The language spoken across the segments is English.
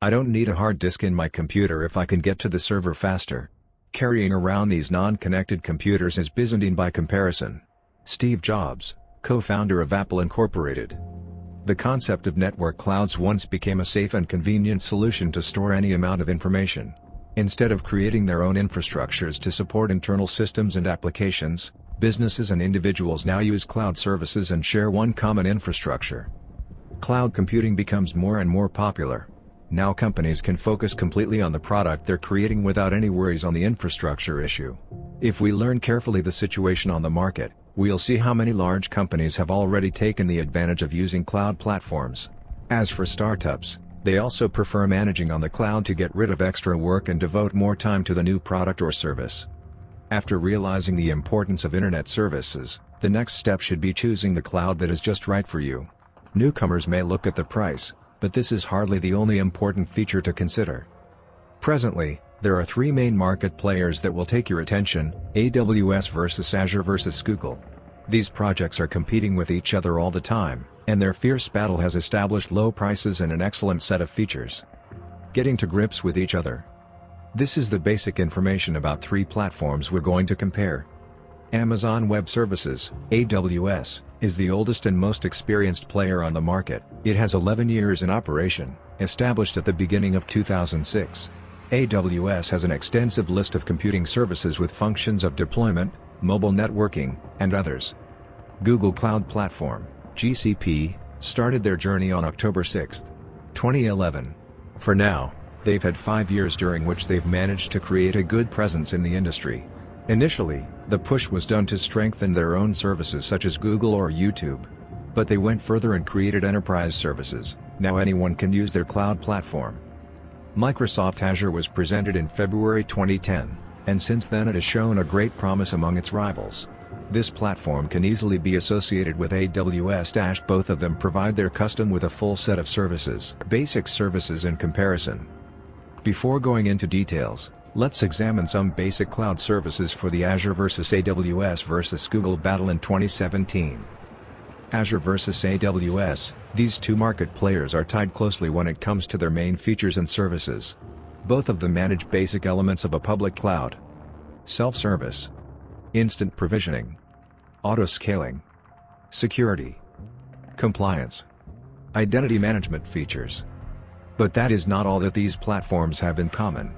I don't need a hard disk in my computer if I can get to the server faster. Carrying around these non-connected computers is Byzantine by comparison. Steve Jobs, co-founder of Apple Incorporated. The concept of network clouds once became a safe and convenient solution to store any amount of information. Instead of creating their own infrastructures to support internal systems and applications, businesses and individuals now use cloud services and share one common infrastructure. Cloud computing becomes more and more popular. Now companies can focus completely on the product they're creating without any worries on the infrastructure issue. If we learn carefully the situation on the market, we'll see how many large companies have already taken the advantage of using cloud platforms. As for startups, they also prefer managing on the cloud to get rid of extra work and devote more time to the new product or service. After realizing the importance of internet services, the next step should be choosing the cloud that is just right for you. Newcomers may look at the price, but this is hardly the only important feature to consider. Presently, there are three main market players that will take your attention: AWS versus Azure versus Google. These projects are competing with each other all the time, and their fierce battle has established low prices and an excellent set of features. Getting to grips with each other. This is the basic information about three platforms we're going to compare. Amazon Web Services, AWS, is the oldest and most experienced player on the market. It has 11 years in operation, established at the beginning of 2006. AWS has an extensive list of computing services with functions of deployment, mobile networking, and others. Google Cloud Platform, GCP, started their journey on October 6, 2011. For now, they've had 5 years during which they've managed to create a good presence in the industry. Initially, the push was done to strengthen their own services such as Google or YouTube. But they went further and created enterprise services. Now anyone can use their cloud platform. Microsoft Azure was presented in February 2010, and since then it has shown a great promise among its rivals. This platform can easily be associated with AWS. Both of them provide their custom with a full set of services. Basic services in comparison. Before going into details, let's examine some basic cloud services for the Azure versus AWS versus Google battle in 2017. Azure versus AWS, these two market players are tied closely when it comes to their main features and services. Both of them manage basic elements of a public cloud. Self-service, instant provisioning, auto-scaling, security, compliance, identity management features. But that is not all that these platforms have in common.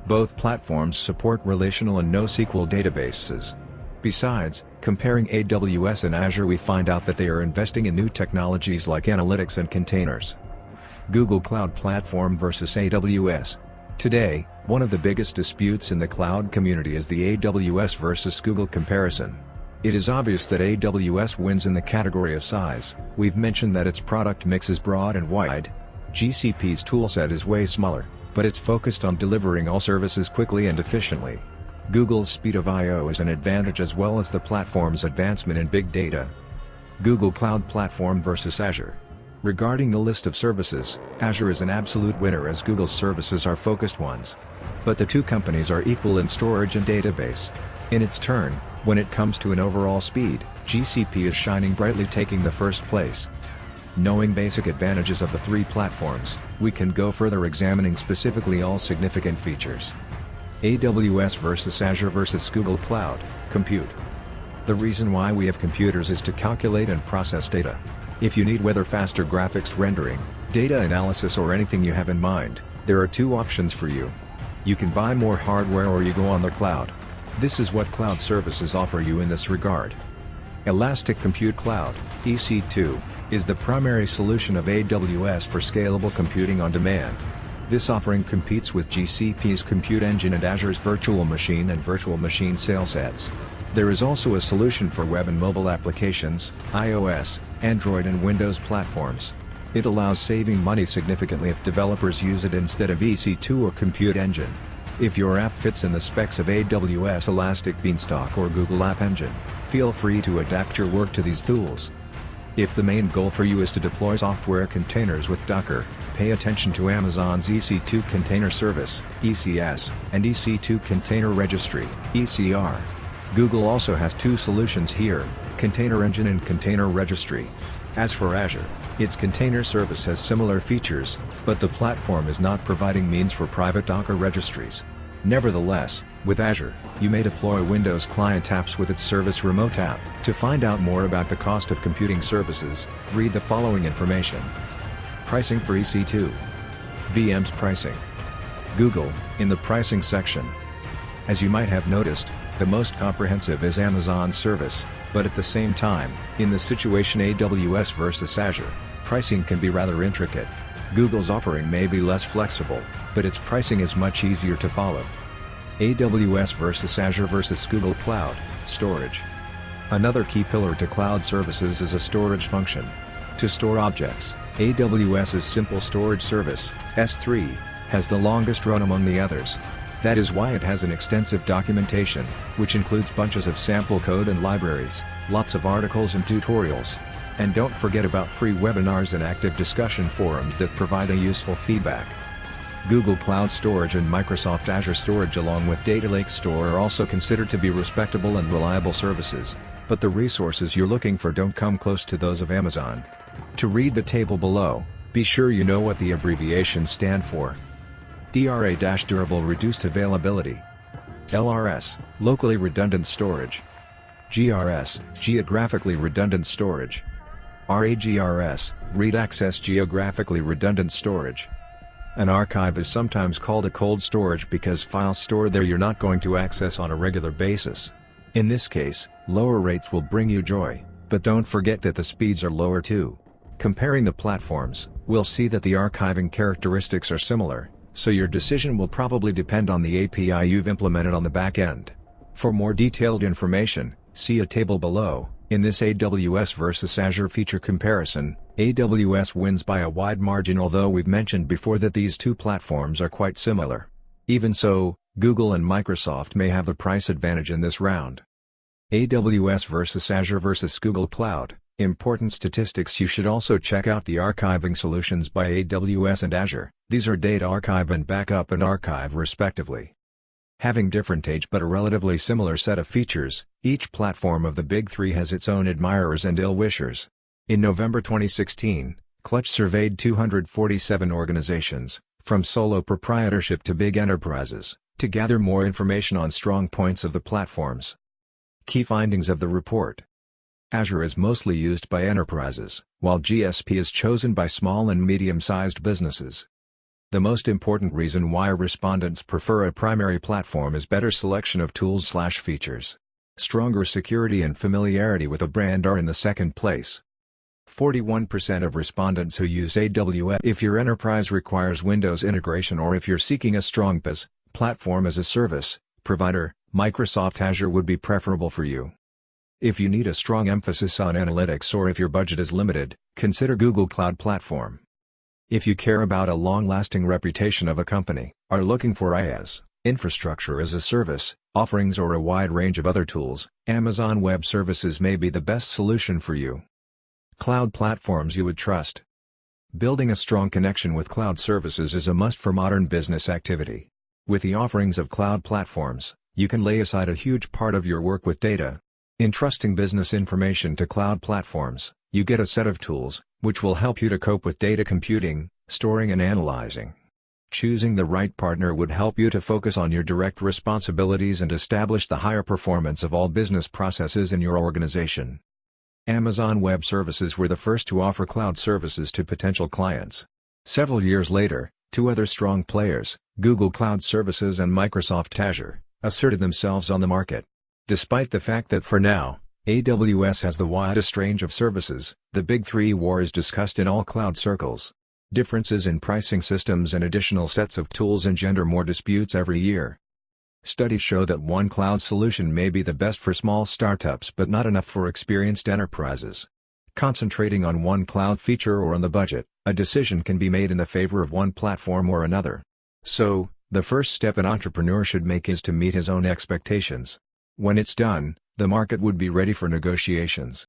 Both platforms support relational and NoSQL databases. Besides, comparing AWS and Azure, we find out that they are investing in new technologies like analytics and containers. Google Cloud Platform versus AWS. Today, one of the biggest disputes in the cloud community is the AWS versus Google comparison. It is obvious that AWS wins in the category of size. We've mentioned that its product mix is broad and wide. GCP's toolset is way smaller, but it's focused on delivering all services quickly and efficiently. Google's speed of I/O is an advantage as well as the platform's advancement in big data. Google Cloud Platform versus Azure. Regarding the list of services, Azure is an absolute winner as Google's services are focused ones. But the two companies are equal in storage and database. In its turn, when it comes to an overall speed, GCP is shining brightly, taking the first place. Knowing basic advantages of the three platforms, we can go further examining specifically all significant features. AWS versus Azure versus Google Cloud Compute. The reason why we have computers is to calculate and process data. If you need whether faster graphics rendering, data analysis or anything you have in mind, there are two options for you. You can buy more hardware or you go on the cloud. This is what cloud services offer you in this regard. Elastic Compute Cloud, EC2, is the primary solution of AWS for scalable computing on demand. This offering competes with GCP's Compute Engine and Azure's Virtual Machine and Virtual Machine sale sets. There is also a solution for web and mobile applications, iOS, Android and Windows platforms. It allows saving money significantly if developers use it instead of EC2 or Compute Engine. If your app fits in the specs of AWS Elastic Beanstalk or Google App Engine, feel free to adapt your work to these tools. If the main goal for you is to deploy software containers with Docker, pay attention to Amazon's EC2 Container Service, ECS, and EC2 Container Registry, ECR. Google also has two solutions here, Container Engine and Container Registry. As for Azure, Its container service has similar features, but the platform is not providing means for private Docker registries. Nevertheless, with Azure, you may deploy Windows client apps with its Service Remote app. To find out more about the cost of computing services, read the following information. Pricing for EC2. VM's pricing. Google, in the pricing section. As you might have noticed, the most comprehensive is Amazon's service, but at the same time, in the situation AWS versus Azure, pricing can be rather intricate. Google's offering may be less flexible, but its pricing is much easier to follow. AWS versus Azure versus Google Cloud, storage. Another key pillar to cloud services is a storage function. To store objects, AWS's simple storage service, S3, has the longest run among the others. That is why it has an extensive documentation, which includes bunches of sample code and libraries, lots of articles and tutorials. And don't forget about free webinars and active discussion forums that provide a useful feedback. Google Cloud Storage and Microsoft Azure Storage along with Data Lake Store are also considered to be respectable and reliable services, but the resources you're looking for don't come close to those of Amazon. To read the table below, be sure you know what the abbreviations stand for. DRA-Durable Reduced Availability. LRS, Locally Redundant Storage. GRS, Geographically Redundant Storage. RAGRS, Read Access Geographically Redundant Storage. An archive is sometimes called a cold storage because files stored there you're not going to access on a regular basis. In this case, lower rates will bring you joy, but don't forget that the speeds are lower too. Comparing the platforms, we'll see that the archiving characteristics are similar, so your decision will probably depend on the API you've implemented on the back end. For more detailed information, see a table below. In this AWS versus Azure feature comparison, AWS wins by a wide margin, although we've mentioned before that these two platforms are quite similar. Even so, Google and Microsoft may have the price advantage in this round. AWS versus Azure versus Google Cloud. Important statistics: you should also check out the archiving solutions by AWS and Azure. These are Data Archive and Backup and Archive respectively. Having different age but a relatively similar set of features, each platform of the Big Three has its own admirers and ill-wishers. In November 2016, Clutch surveyed 247 organizations, from solo proprietorship to big enterprises, to gather more information on strong points of the platforms. Key findings of the report. Azure is mostly used by enterprises, while GSP is chosen by small and medium-sized businesses. The most important reason why respondents prefer a primary platform is better selection of tools/features. Stronger security and familiarity with a brand are in the second place. 41% of respondents who use AWS. If your enterprise requires Windows integration or if you're seeking a strong PaaS, platform as a service, provider, Microsoft Azure would be preferable for you. If you need a strong emphasis on analytics or if your budget is limited, consider Google Cloud Platform. If you care about a long-lasting reputation of a company, are looking for IaaS, infrastructure as a service, offerings or a wide range of other tools, Amazon Web Services may be the best solution for you. Cloud platforms you would trust. Building a strong connection with cloud services is a must for modern business activity. With the offerings of cloud platforms, you can lay aside a huge part of your work with data. Entrusting business information to cloud platforms, you get a set of tools, which will help you to cope with data computing, storing and analyzing. Choosing the right partner would help you to focus on your direct responsibilities and establish the higher performance of all business processes in your organization. Amazon Web Services were the first to offer cloud services to potential clients. Several years later, two other strong players, Google Cloud Services and Microsoft Azure, asserted themselves on the market. Despite the fact that for now, AWS has the widest range of services, the Big Three war is discussed in all cloud circles. Differences in pricing systems and additional sets of tools engender more disputes every year. Studies show that one cloud solution may be the best for small startups but not enough for experienced enterprises. Concentrating on one cloud feature or on the budget, a decision can be made in the favor of one platform or another. So, the first step an entrepreneur should make is to meet his own expectations. When it's done, the market would be ready for negotiations.